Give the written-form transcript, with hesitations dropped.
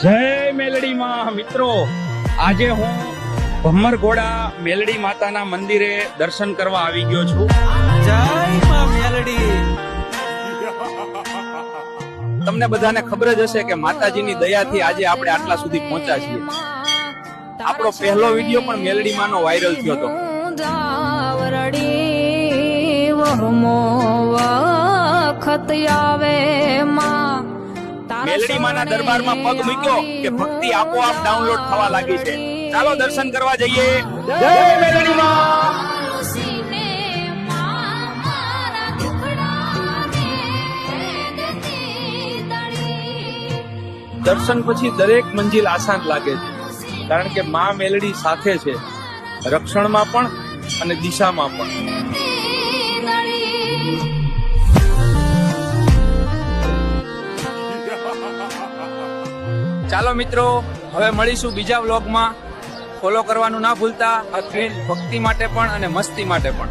જય મેલડી માં મિત્રો, આજે હું ભમ્મરઘોડા મેલડી માતાના મંદિરે દર્શન કરવા આવી ગયો છું. જય માં મેલડી. તમને બધાને ખબર જ હશે કે માતાજીની દયાથી આજે આપણે આટલા સુધી પહોંચ્યા છીએ. આપણો પહેલો વિડીયો પણ મેલડી માનો વાયરલ થયો હતો. મેલડી માના દરબારમાં પગ મૂક્યો કે ભક્તિ આપોઆપ ડાઉનલોડ થવા લાગી છે. ચાલો દર્શન કરવા જઈએ. જય મેલડી માં. દર્શન પછી દરેક મંજિલ આસાન લાગે છે, કારણ કે માં મેલડી સાથે છે, રક્ષણમાં પણ અને દિશામાં પણ. ચાલો મિત્રો, હવે મળીશું બીજા વ્લોગમાં. ફોલો કરવાનું ના ભૂલતા. આ ટ્રેન ભક્તિ માટે પણ અને મસ્તી માટે પણ.